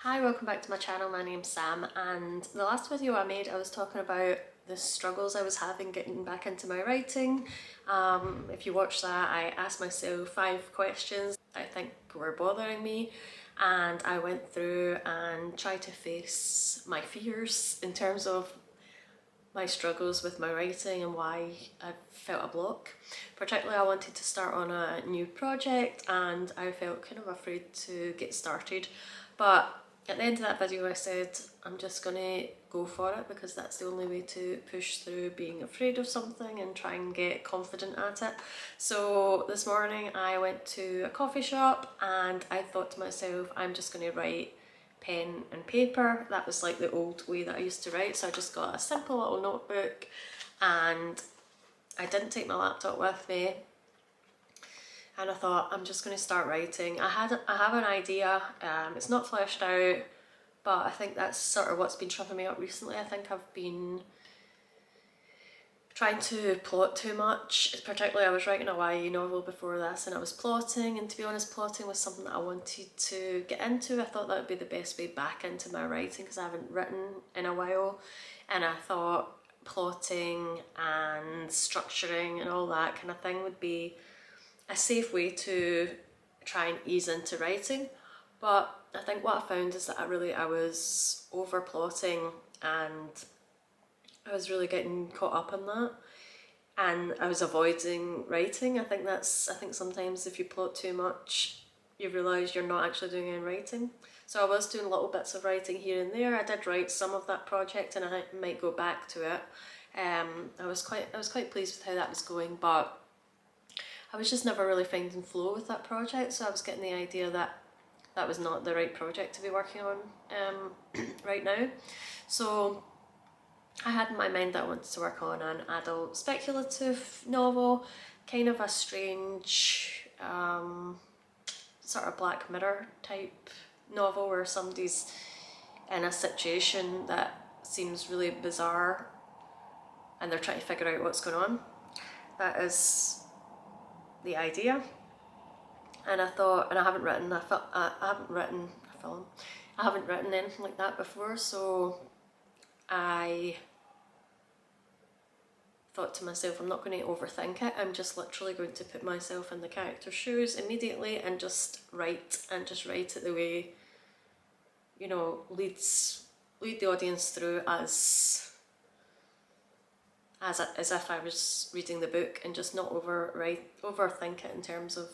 Hi, welcome back to my channel. My name's Sam, and the last video I made I was talking about the struggles I was having getting back into my writing. If you watch that, I asked myself 5 questions I think were bothering me, and I went through and tried to face my fears in terms of my struggles with my writing and why I felt a block. Particularly I wanted to start on a new project and I felt kind of afraid to get started, but at the end of that video I said I'm just gonna go for it because that's the only way to push through being afraid of something and try and get confident at it. So this morning I went to a coffee shop and I thought to myself, I'm just gonna write pen and paper. That was like the old way that I used to write, so I just got a simple little notebook and I didn't take my laptop with me, and I thought I'm just going to start writing. I have an idea, it's not fleshed out, but I think that's sort of what's been tripping me up recently. I think I've been trying to plot too much. Particularly I was writing a YA novel before this and I was plotting, and to be honest plotting was something that I wanted to get into. I thought that would be the best way back into my writing because I haven't written in a while, and I thought plotting and structuring and all that kind of thing would be a safe way to try and ease into writing. But I think what I found is that I was over plotting and I was really getting caught up in that, and I was avoiding writing. I think sometimes if you plot too much you realise you're not actually doing any writing. So I was doing little bits of writing here and there. I did write some of that project and I might go back to it. I was quite pleased with how that was going, but I was just never really finding flow with that project, so I was getting the idea that that was not the right project to be working on right now. So I had in my mind that I wanted to work on an adult speculative novel, kind of a strange sort of Black Mirror type novel where somebody's in a situation that seems really bizarre and they're trying to figure out what's going on. That is the idea. And I thought, and I haven't written I haven't written anything like that before, so I thought to myself, I'm not going to overthink it. I'm just literally going to put myself in the character's shoes immediately and just write it the way, you know, lead the audience through as if I was reading the book, and just not overthink it in terms of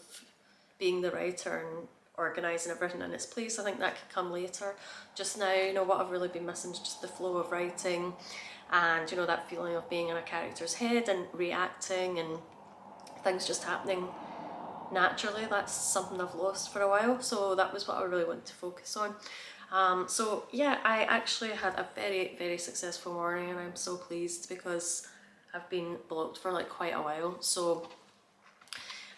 being the writer and organising everything in its place. I think that could come later. Just now, you know, what I've really been missing is just the flow of writing and, you know, that feeling of being in a character's head and reacting and things just happening naturally. That's something I've lost for a while, so that was what I really wanted to focus on. So yeah, I actually had a very, very successful morning and I'm so pleased because I've been blocked for like quite a while. So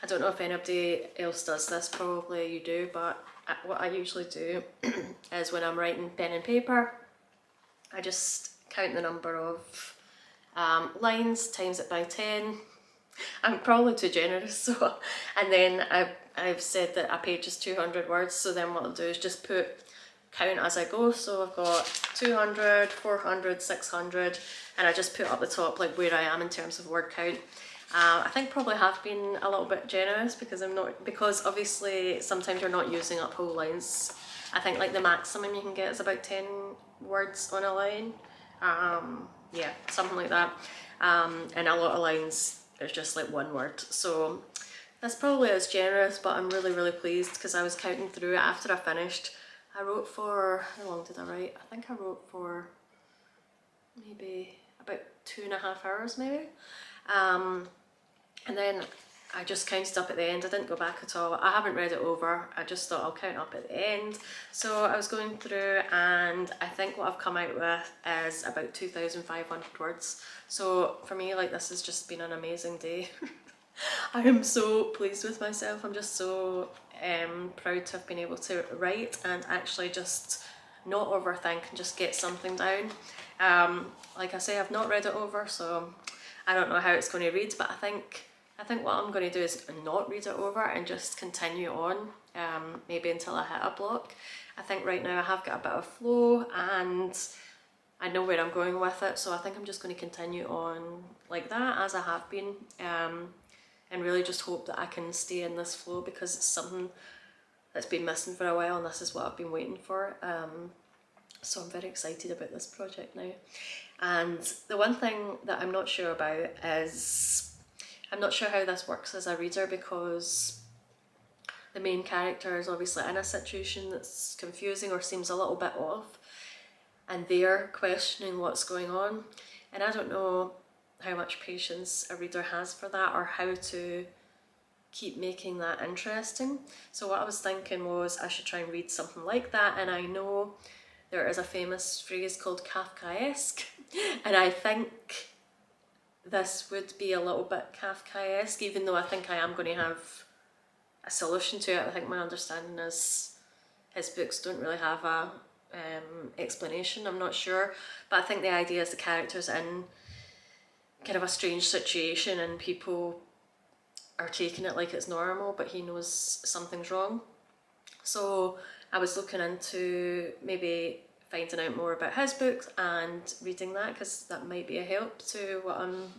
I don't know if anybody else does this, probably you do, but what I usually do is when I'm writing pen and paper, I just count the number of lines, times it by 10. I'm probably too generous, so, and then I've said that a page is 200 words, so then what I'll do is just count as I go. So I've got 200, 400, 600, and I just put up the top like where I am in terms of word count. I think probably have been a little bit generous because because obviously sometimes you're not using up whole lines. I think like the maximum you can get is about 10 words on a line. Yeah, something like that. And a lot of lines is just like one word. So that's probably as generous, but I'm really, really pleased because I was counting through it after I finished. I wrote for, how long did I write? I think I wrote for maybe about 2.5 hours maybe. And then I just counted up at the end. I didn't go back at all. I haven't read it over. I just thought I'll count up at the end. So I was going through and I think what I've come out with is about 2,500 words. So for me, like, this has just been an amazing day. I am so pleased with myself. I'm just so proud to have been able to write and actually just not overthink and just get something down. Like I say, I've not read it over, so I don't know how it's going to read, but I think what I'm going to do is not read it over and just continue on, maybe until I hit a block. I think right now I have got a bit of flow and I know where I'm going with it, so I think I'm just going to continue on like that as I have been, and really just hope that I can stay in this flow, because it's something that's been missing for a while and this is what I've been waiting for. So I'm very excited about this project now. And the one thing that I'm not sure about is, I'm not sure how this works as a reader, because the main character is obviously in a situation that's confusing or seems a little bit off, and they're questioning what's going on. And I don't know how much patience a reader has for that, or how to keep making that interesting. So what I was thinking was I should try and read something like that, and I know there is a famous phrase called Kafkaesque, and I think this would be a little bit Kafkaesque, even though I think I am going to have a solution to it. I think my understanding is his books don't really have a explanation, I'm not sure, but I think the idea is the character's in kind of a strange situation and people are taking it like it's normal, but he knows something's wrong. So I was looking into maybe finding out more about his books and reading that, because that might be a help to what I'm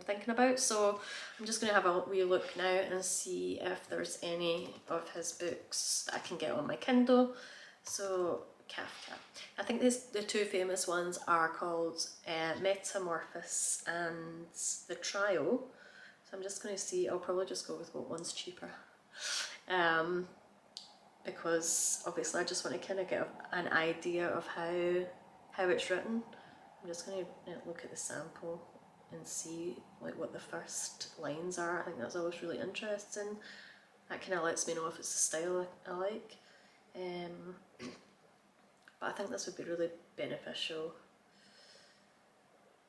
thinking about. So I'm just going to have a wee look now and see if there's any of his books that I can get on my Kindle. So Kafka. I think the two famous ones are called Metamorphosis and The Trial. So I'm just going to see, I'll probably just go with what one's cheaper. Because obviously I just want to kind of get an idea of how it's written. I'm just going to look at the sample and see like what the first lines are. I think that's always really interesting. That kind of lets me know if it's the style I like. But I think this would be really beneficial.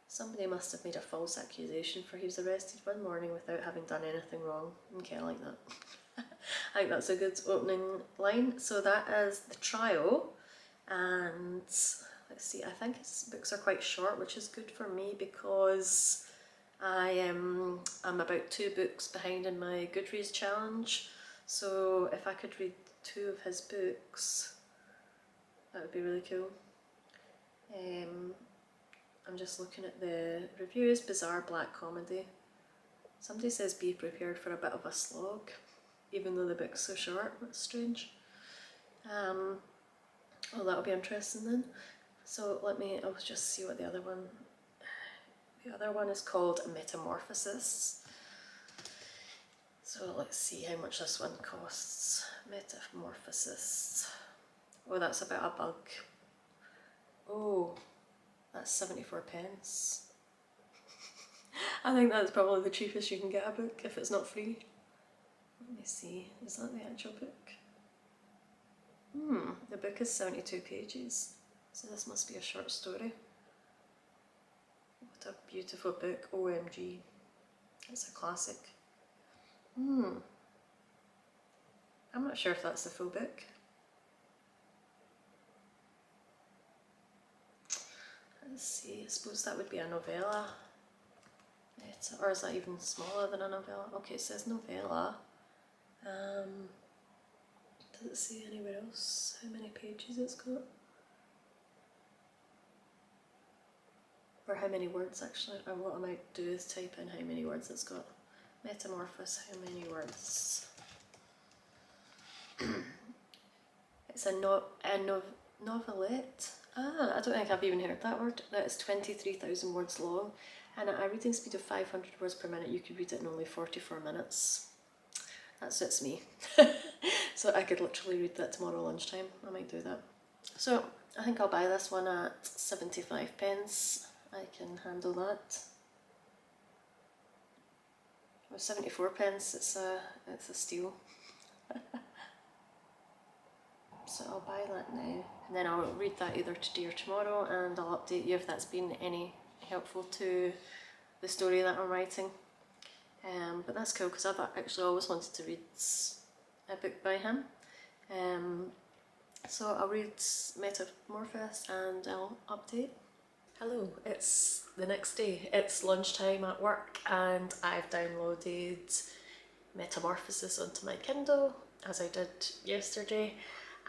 Somebody must have made a false accusation, for he was arrested one morning without having done anything wrong. Okay, I like that. I think that's a good opening line. So that is The Trial, and let's see, I think his books are quite short, which is good for me because I'm about 2 books behind in my Goodreads challenge. So if I could read 2 of his books, that would be really cool. I'm just looking at the reviews. Bizarre black comedy. Somebody says be prepared for a bit of a slog, even though the book's so short. That's strange. Oh, that'll be interesting then. So I'll just see what the other one is called, Metamorphosis. So let's see how much this one costs. Metamorphosis. Oh, that's about a bug. Oh, that's 74 pence. I think that's probably the cheapest you can get a book if it's not free. Let me see, is that the actual book? The book is 72 pages, so this must be a short story. What a beautiful book, OMG. It's a classic. I'm not sure if that's the full book. Let's see, I suppose that would be a novella. Or is that even smaller than a novella? Okay, it says novella. Does it say anywhere else how many pages it's got? Or how many words actually? Or what I might do is type in how many words it's got. Metamorphosis, how many words? It's a novelette. I don't think I've even heard that word. That is 23,000 words long, and at a reading speed of 500 words per minute, you could read it in only 44 minutes. That suits me. So I could literally read that tomorrow lunchtime. I might do that. So I think I'll buy this one at 75 pence. I can handle that. With 74 pence, it's a steal. So I'll buy that now, and then I'll read that either today or tomorrow, and I'll update you if that's been any helpful to the story that I'm writing. But that's cool because I've actually always wanted to read a book by him. So I'll read Metamorphosis and I'll update. Hello, it's the next day. It's lunchtime at work and I've downloaded Metamorphosis onto my Kindle, as I did yesterday,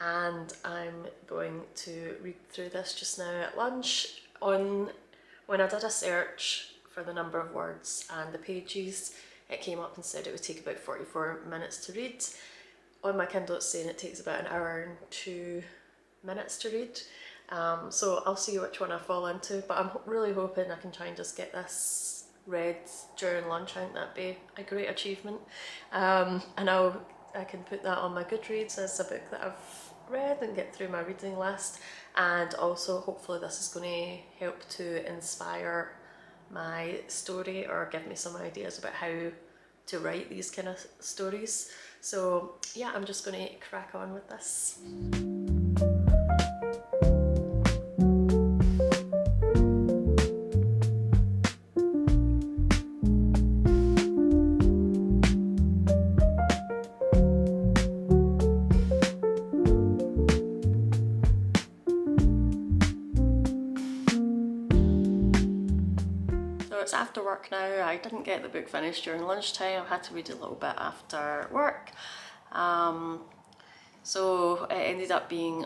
and I'm going to read through this just now at lunch. When I did a search for the number of words and the pages, it came up and said it would take about 44 minutes to read. On my Kindle it's saying it takes about an hour and 2 minutes to read. So I'll see which one I fall into, but I'm really hoping I can try and just get this read during lunch. I think that'd be a great achievement. And I can put that on my Goodreads as a book that I've read and get through my reading list. And also hopefully this is going to help to inspire my story or give me some ideas about how to write these kind of stories. So yeah, I'm just going to crack on with this. It's after work now. I didn't get the book finished during lunchtime. I've had to read a little bit after work. So it ended up being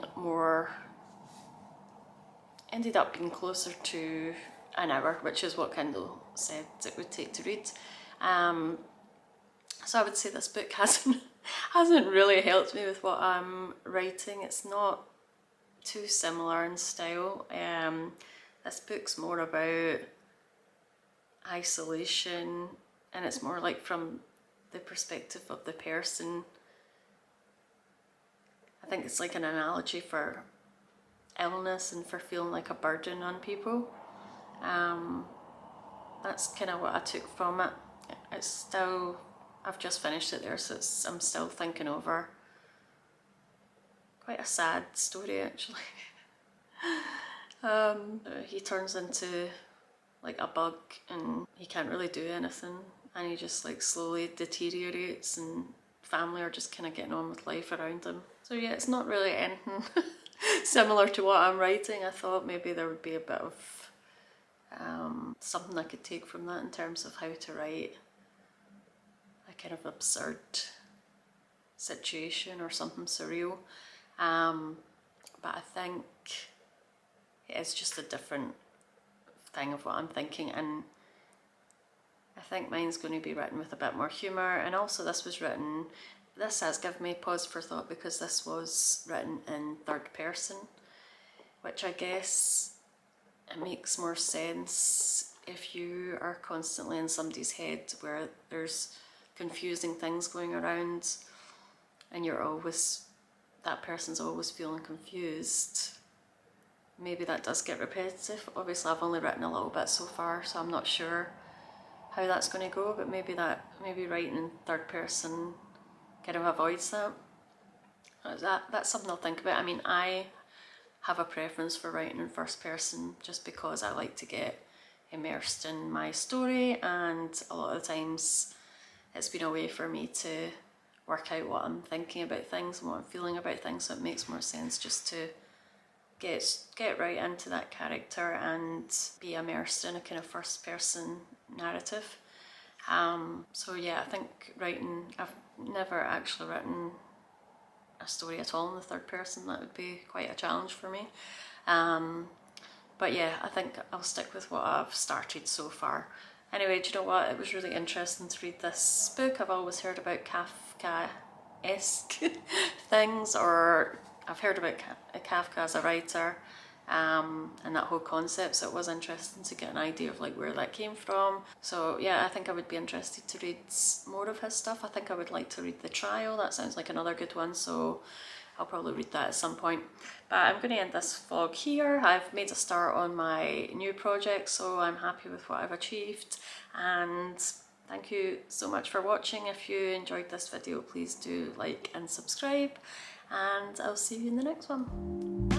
closer to an hour, which is what Kindle said it would take to read. So I would say this book hasn't really helped me with what I'm writing. It's not too similar in style. This book's more about isolation, and it's more like from the perspective of the person. I think it's like an analogy for illness and for feeling like a burden on people. That's kind of what I took from it. It's still, I've just finished it there, so I'm still thinking over. Quite a sad story actually. He turns into like a bug and he can't really do anything, and he just like slowly deteriorates, and family are just kind of getting on with life around him. So yeah, it's not really anything similar to what I'm writing. I thought maybe there would be a bit of something I could take from that in terms of how to write a kind of absurd situation or something surreal. But I think it's just a different thing of what I'm thinking, and I think mine's going to be written with a bit more humour. And also this has given me pause for thought because this was written in third person, which I guess it makes more sense if you are constantly in somebody's head where there's confusing things going around and that person's always feeling confused. Maybe that does get repetitive. Obviously I've only written a little bit so far, so I'm not sure how that's going to go, but maybe writing in third person kind of avoids that. That's something I'll think about. I mean, I have a preference for writing in first person just because I like to get immersed in my story, and a lot of the times it's been a way for me to work out what I'm thinking about things and what I'm feeling about things, so it makes more sense just to get right into that character and be immersed in a kind of first person narrative. So yeah, I think I've never actually written a story at all in the third person. That would be quite a challenge for me. But yeah, I think I'll stick with what I've started so far. Anyway, do you know what? It was really interesting to read this book. I've always heard about Kafka-esque things, or I've heard about Kafka as a writer, and that whole concept, so it was interesting to get an idea of like where that came from. So yeah, I think I would be interested to read more of his stuff. I think I would like to read The Trial. That sounds like another good one, so I'll probably read that at some point. But I'm going to end this vlog here. I've made a start on my new project, so I'm happy with what I've achieved, and thank you so much for watching. If you enjoyed this video, please do like and subscribe, and I'll see you in the next one.